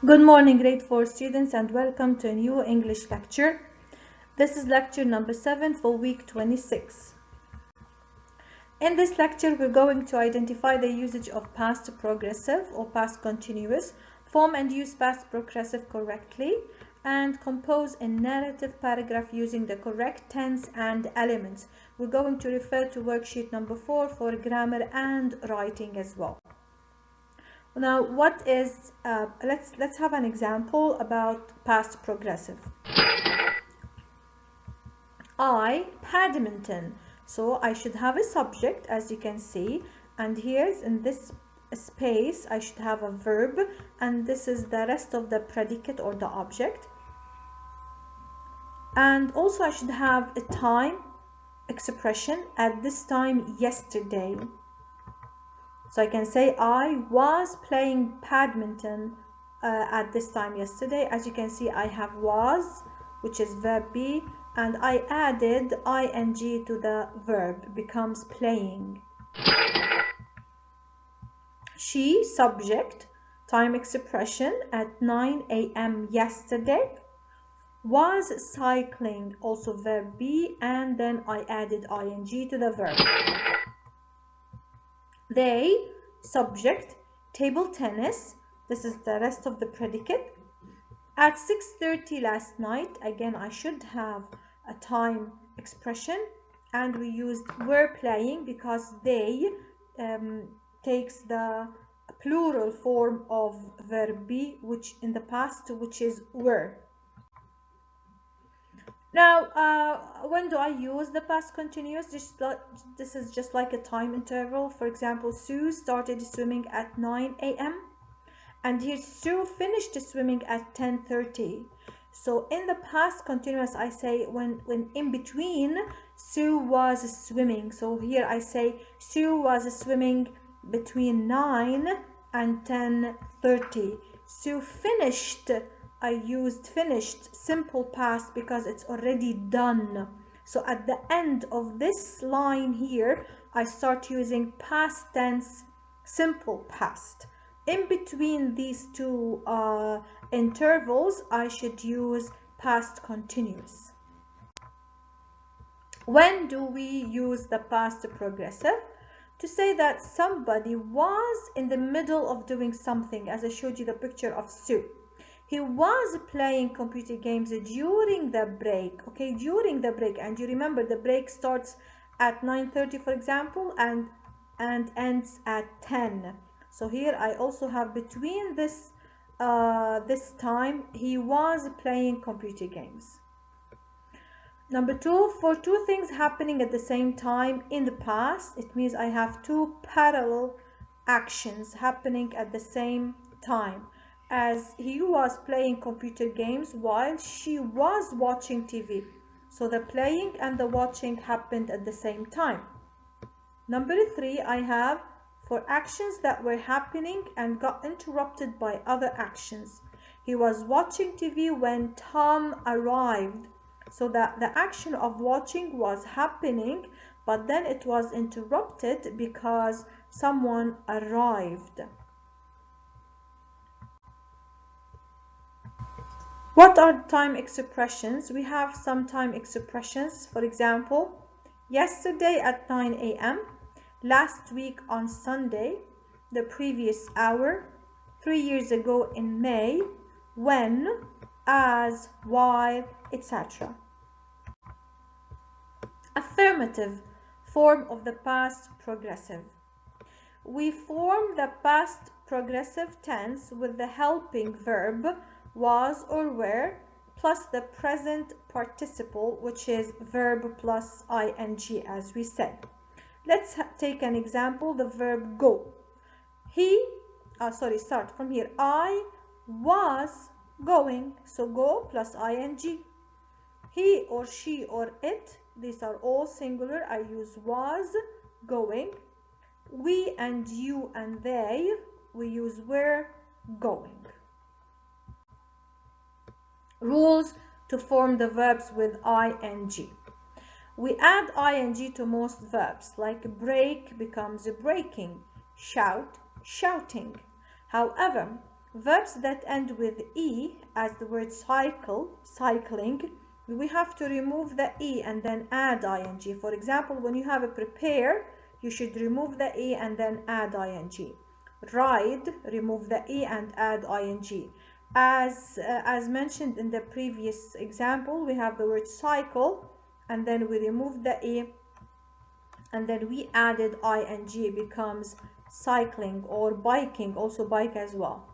Good morning, grade 4 students, and welcome to a new English lecture. This is lecture number 7 for week 26. In this lecture, we're going to identify the usage of past progressive or past continuous, form and use past progressive correctly, and compose a narrative paragraph using the correct tense and elements. We're going to refer to worksheet number 4 for grammar and writing as well. Now, what is, let's have an example about past progressive. I badminton. So I should have a subject, as you can see, and here's in this space I should have a verb, and this is the rest of the predicate or the object. And also I should have a time expression, at this time yesterday. So I can say I was playing badminton at this time yesterday. As you can see, I have was, which is verb be, and I added ing to the verb, becomes playing. She, subject, time expression, at 9 a.m. yesterday, was cycling, also verb be, and then I added ing to the verb. They, subject, table tennis, this is the rest of the predicate, at 6:30 last night. Again, I should have a time expression, and we used were playing because they takes the plural form of verb be, which in the past, which is were. Now, when do I use the past continuous? This is just like a time interval. For example, Sue started swimming at 9 a.m. and here Sue finished swimming at 10:30. So in the past continuous, I say when in between Sue was swimming. So here I say Sue was swimming between 9 and 10:30. Sue finished. I used finished simple past because it's already done. So at the end of this line here, I start using past tense simple past. In between these two intervals, I should use past continuous. When do we use the past progressive? To say that somebody was in the middle of doing something, as I showed you the picture of Sue. He was playing computer games during the break, okay, during the break. And you remember the break starts at 9:30, for example, and ends at 10. So here I also have between this time, he was playing computer games. Number 2, for two things happening at the same time in the past, it means I have two parallel actions happening at the same time. As he was playing computer games while she was watching TV. So the playing and the watching happened at the same time. Number 3, I have for actions that were happening and got interrupted by other actions. He was watching TV when Tom arrived. So that the action of watching was happening, but then it was interrupted because someone arrived. What are time expressions? We have some time expressions. For example, yesterday at 9 a.m., last week on Sunday, the previous hour, 3 years ago in May, when, as, while, etc. Affirmative, form of the past progressive. We form the past progressive tense with the helping verb was or were plus the present participle, which is verb plus ing, as we said. Let's take an example, the verb go. Start from here. I was going, so go plus ing. He or she or it, these are all singular. I use was, going. We and you and they, we use were, going. Rules to form the verbs with ing. We add ing to most verbs, like break becomes breaking, shout, shouting. However, Verbs that end with E, as the word cycle, cycling, we have to remove the E and then add ing. For example, when you have a prepare, you should remove the E and then add ing. Ride, remove the E and add ing. As mentioned in the previous example, we have the word cycle and then we remove the E and then we added ing. It becomes cycling or biking, also bike as well.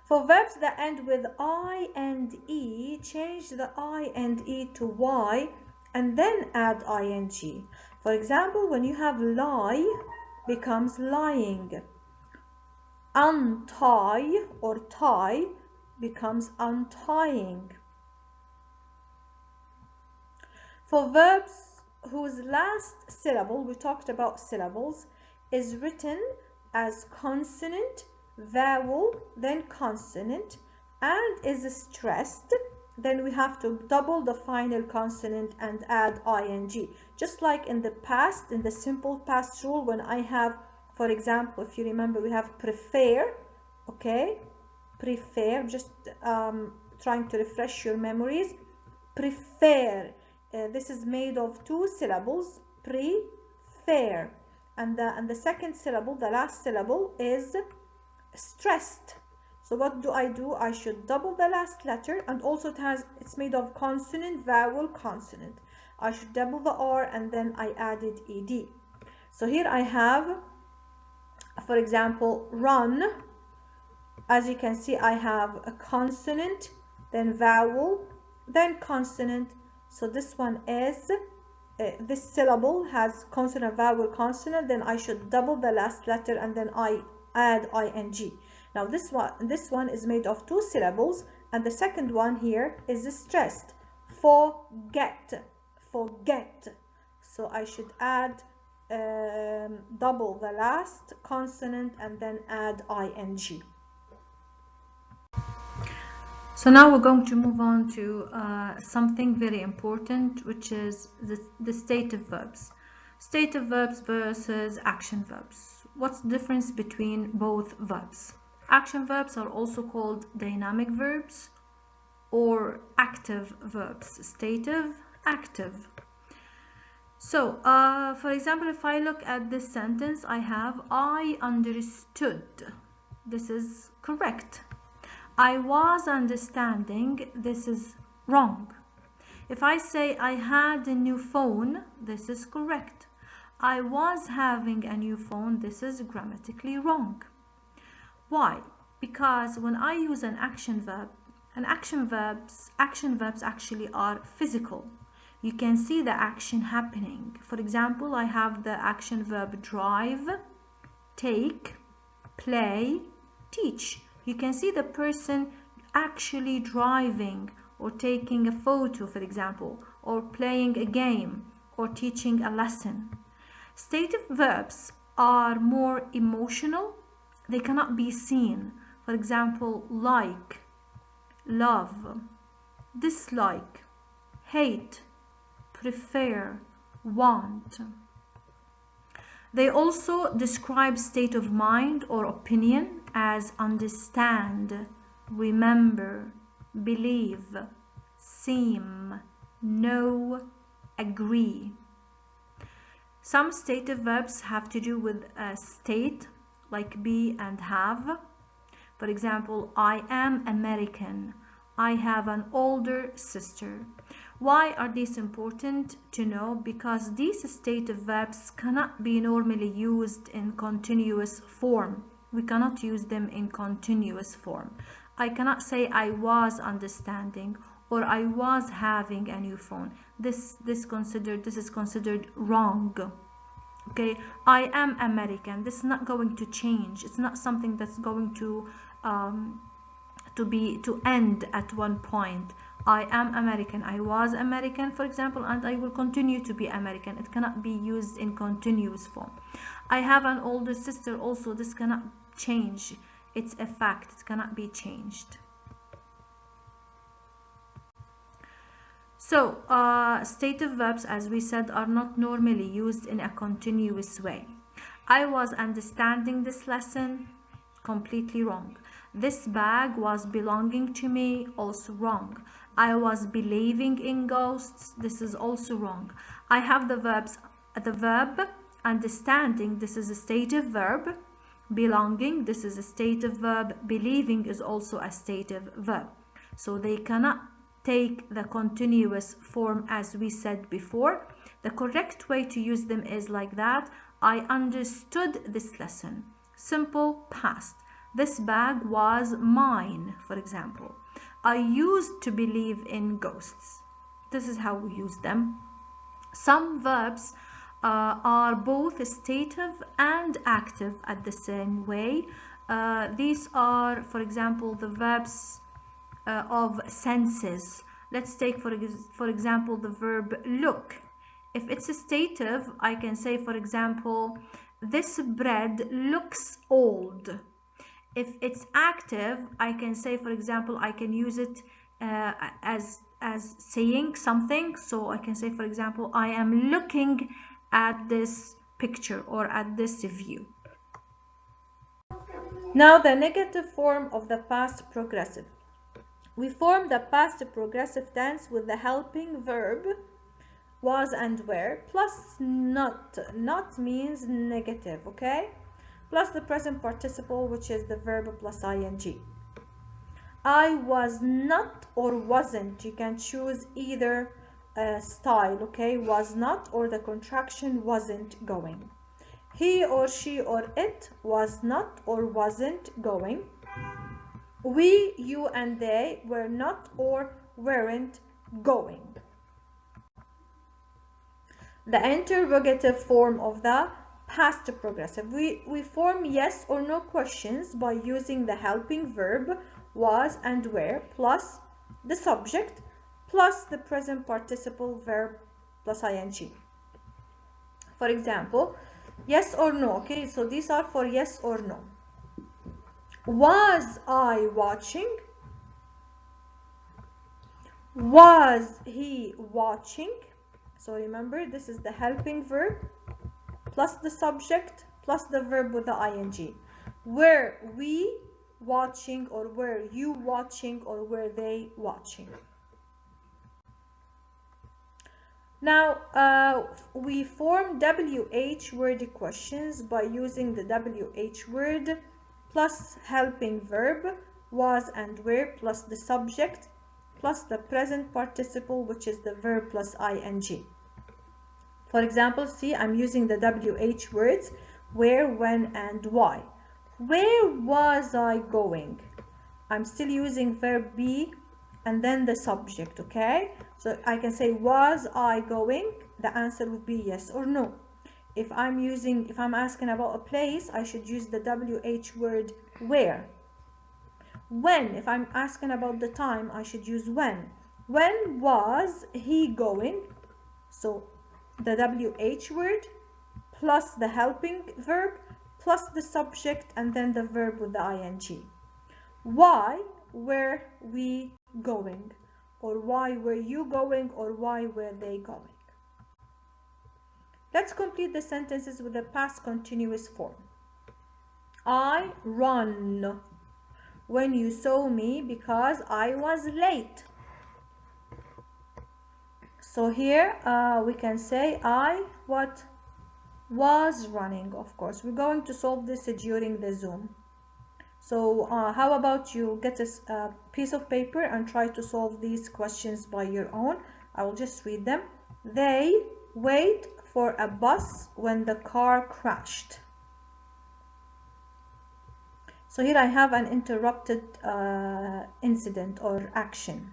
For verbs that end with I and E, change the I and E to Y and then add ing. For example, when you have lie, becomes lying. Untie or tie becomes untying. For verbs whose last syllable, we talked about syllables, is written as consonant, vowel, then consonant, and is stressed, then we have to double the final consonant and add ing. Just like in the past, in the simple past rule, when I have, for example, if you remember, we have prefer, okay? Prefer, just trying to refresh your memories. Prefer, this is made of two syllables, prefer. And the second syllable, the last syllable, is stressed. So what do? I should double the last letter, and also it's made of consonant, vowel, consonant. I should double the R and then I added ed. So here I have, for example, run. As you can see, I have a consonant, then vowel, then consonant. So this one is this syllable has consonant, vowel, consonant, then I should double the last letter and then I add ing. Now this one is made of two syllables, and the second one here is stressed. Forget, forget. So I should add double the last consonant and then add ing. So now we're going to move on to something very important, which is the state of verbs. State of verbs versus action verbs. What's the difference between both verbs? Action verbs are also called dynamic verbs or active verbs. Stative, active. So, for example, if I look at this sentence, I have I understood. This is correct. I was understanding, this is wrong. If I say I had a new phone, this is correct. I was having a new phone, this is grammatically wrong. Why? Because when I use an action verb, and action verbs actually are physical. You can see the action happening. For example, I have the action verb drive, take, play, teach. You can see the person actually driving or taking a photo, for example, or playing a game or teaching a lesson. Stative verbs are more emotional. They cannot be seen. For example, like, love, dislike, hate, prefer, want. They also describe state of mind or opinion as understand, remember, believe, seem, know, agree. Some stative verbs have to do with a state, like be and have. For example, I am American. I have an older sister. Why are these important to know? Because these stative verbs cannot be normally used in continuous form. We cannot use them in continuous form. I cannot say I was understanding or I was having a new phone. This is considered wrong. Okay, I am American. This is not going to change. It's not something that's going to end at one point. I am American. I was American, for example, and I will continue to be American. It cannot be used in continuous form. I have an older sister also. This cannot change. It's a fact. It cannot be changed. So, stative verbs, as we said, are not normally used in a continuous way. I was understanding this lesson. Completely wrong. This bag was belonging to me, also wrong. I was believing in ghosts, this is also wrong. I have the verb understanding, this is a stative verb. Belonging, this is a stative verb. Believing is also a stative verb. So they cannot take the continuous form as we said before. The correct way to use them is like that. I understood this lesson. Simple past. This bag was mine, for example. I used to believe in ghosts. This is how we use them. Some verbs are both stative and active at the same way. These are, for example, the verbs of senses. Let's take, for example, the verb look. If it's a stative, I can say, for example, this bread looks old. If it's active, I can say, for example, I can use it as saying something. So I can say, for example, I am looking at this picture or at this view. Now the negative form of the past progressive. We form the past progressive tense with the helping verb was and were plus not. Not means negative, okay? Plus the present participle, which is the verb plus ing. I was not or wasn't. You can choose either style, okay? Was not, or the contraction wasn't going. He or she or it was not or wasn't going. We, you, and they were not or weren't going. The interrogative form of the past progressive. We form yes or no questions by using the helping verb was and were plus the subject plus the present participle verb plus ing. For example, yes or no, okay? So these are for yes or no. Was I watching? Was he watching? So remember, this is the helping verb plus the subject plus the verb with the ing. Were we watching, or were you watching, or were they watching? Now we form WH word questions by using the WH word plus helping verb was and were plus the subject plus the present participle, which is the verb plus ing. For example, see, I'm using the WH words where, when, and why. Where was I going? I'm still using verb be and then the subject, okay? So I can say, was I going? The answer would be yes or no. If I'm asking about a place, I should use the WH word where. When, if I'm asking about the time, I should use when. When was he going? So the WH word plus the helping verb plus the subject and then the verb with the ing. Why were we going? Or why were you going? Or why were they going? Let's complete the sentences with the past continuous form. I run when you saw me because I was late. So here we can say I was running. Of course, we're going to solve this during the Zoom. So how about you get a piece of paper and try to solve these questions by your own. I will just read them. They wait for a bus when the car crashed. So here I have an interrupted incident or action.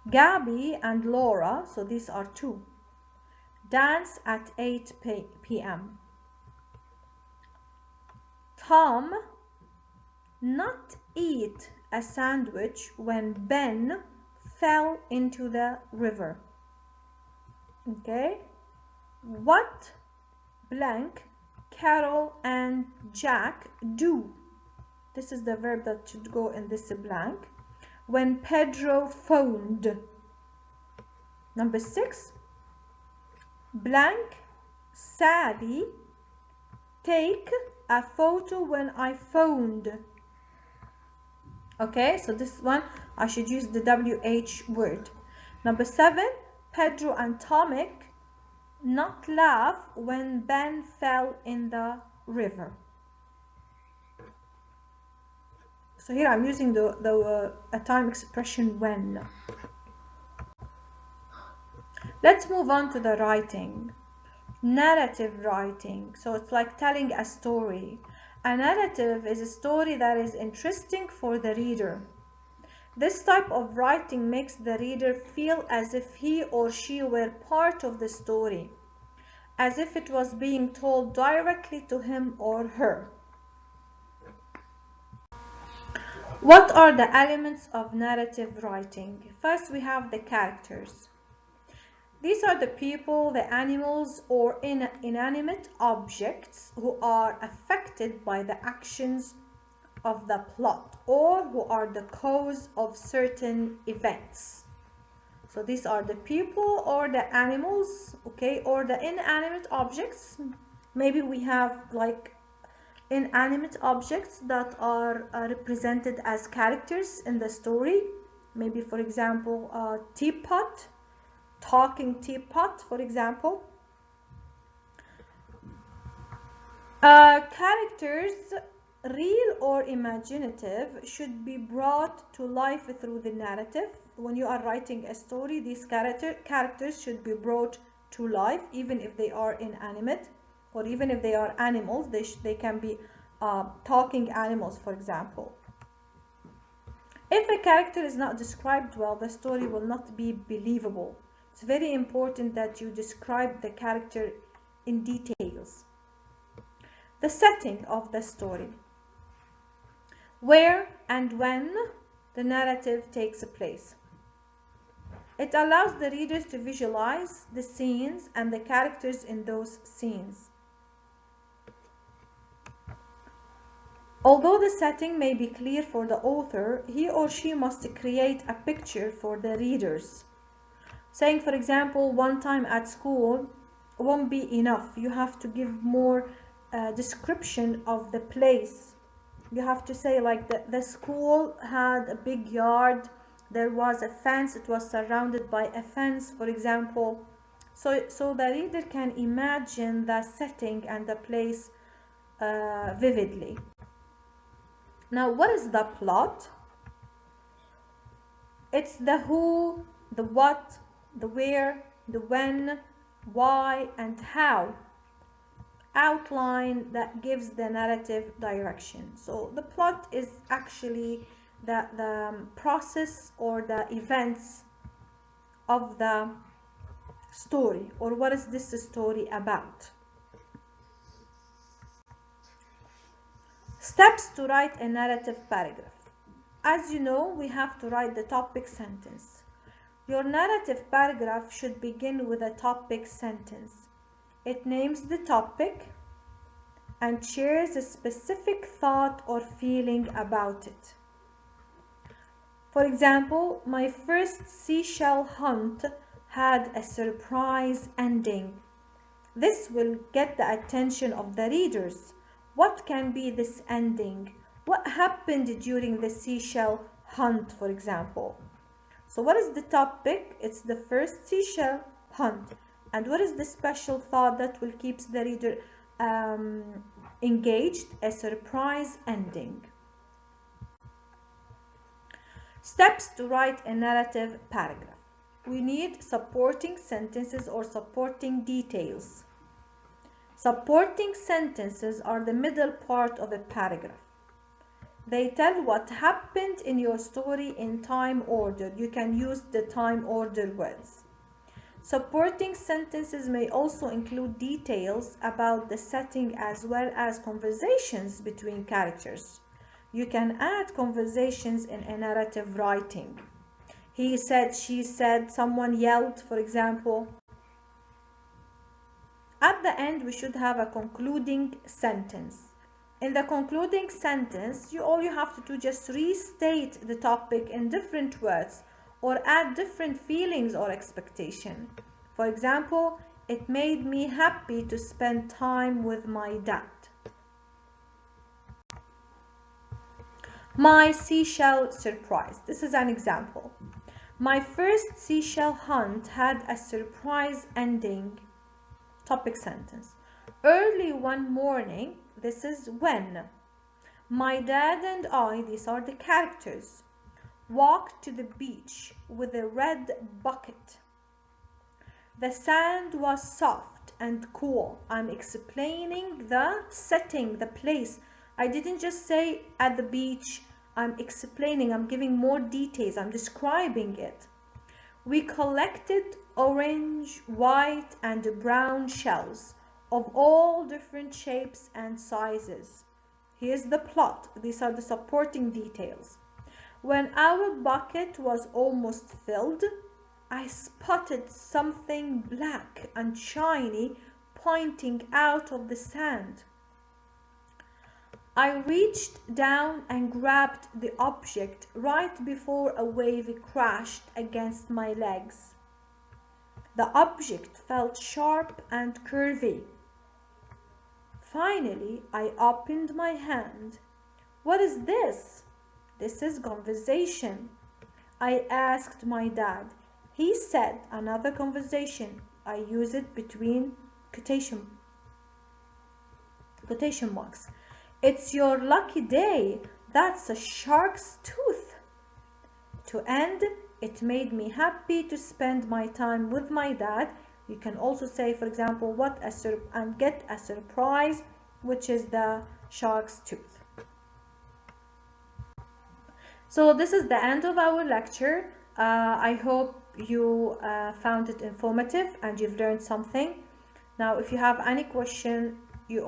Gabby and Laura, so these are two, dance at 8 p.m. Tom not eat a sandwich when Ben fell into the river. Okay, what blank Carol and Jack do? This is the verb that should go in this blank. When Pedro phoned. Number 6, blank Sally take a photo when I phoned. Okay, so this one I should use the WH word. Number 7, Pedro and Tomek not laugh when Ben fell in the river. So here I'm using a time expression when. Let's move on to the writing. Narrative writing. So it's like telling a story. A narrative is a story that is interesting for the reader. This type of writing makes the reader feel as if he or she were part of the story, as if it was being told directly to him or her. What are the elements of narrative writing? First, we have the characters. These are the people, the animals, or inanimate objects who are affected by the actions of the plot or who are the cause of certain events. So these are the people or the animals, okay, or the inanimate objects. Maybe we have like inanimate objects that are represented as characters in the story. Maybe, for example, a teapot, talking teapot, for example. Characters, real or imaginative, should be brought to life through the narrative. When you are writing a story, these characters should be brought to life, even if they are inanimate, or even if they are animals. They can be talking animals, for example. If a character is not described well, the story will not be believable. It's very important that you describe the character in details. The setting of the story. Where and when the narrative takes place. It allows the readers to visualize the scenes and the characters in those scenes. Although the setting may be clear for the author, he or she must create a picture for the readers. Saying, for example, one time at school won't be enough. You have to give more description of the place. You have to say like the school had a big yard, there was a fence, it was surrounded by a fence, for example. So the reader can imagine the setting and the place vividly. Now, what is the plot? It's the who, the what, the where, the when, why, and how outline that gives the narrative direction. So the plot is actually the process or the events of the story, or what is this story about. Steps to write a narrative paragraph. As you know, we have to write the topic sentence. Your narrative paragraph should begin with a topic sentence. It names the topic and shares a specific thought or feeling about it. For example, my first seashell hunt had a surprise ending. This will get the attention of the readers. What can be this ending? What happened during the seashell hunt, for example? So what is the topic? It's the first seashell hunt. And what is the special thought that will keep the reader engaged? A surprise ending. Steps to write a narrative paragraph. We need supporting sentences or supporting details. Supporting sentences are the middle part of a paragraph. They tell what happened in your story in time order. You can use the time order words. Supporting sentences may also include details about the setting as well as conversations between characters. You can add conversations in a narrative writing. He said, she said, someone yelled, for example. At the end, we should have a concluding sentence. In the concluding sentence, all you have to do just restate the topic in different words or add different feelings or expectation. For example, it made me happy to spend time with my dad. My seashell surprise. This is an example. My first seashell hunt had a surprise ending. Topic sentence. Early one morning, this is when. My dad and I, these are the characters, walked to the beach with a red bucket. The sand was soft and cool. I'm explaining the setting, the place. I didn't just say at the beach. I'm explaining, I'm giving more details, I'm describing it. We collected orange, white, and brown shells of all different shapes and sizes. Here's the plot. These are the supporting details. When our bucket was almost filled, I spotted something black and shiny pointing out of the sand. I reached down and grabbed the object right before a wave crashed against my legs. The object felt sharp and curvy. Finally, I opened my hand. What is this? This is conversation. I asked my dad. He said, another conversation. I use it between quotation marks. It's your lucky day. That's a shark's tooth. To end, it made me happy to spend my time with my dad. You can also say, for example, and get a surprise, which is the shark's tooth. So this is the end of our lecture. I hope you found it informative and you've learned something. Now, if you have any question, you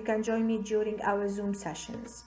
can join me during our Zoom sessions.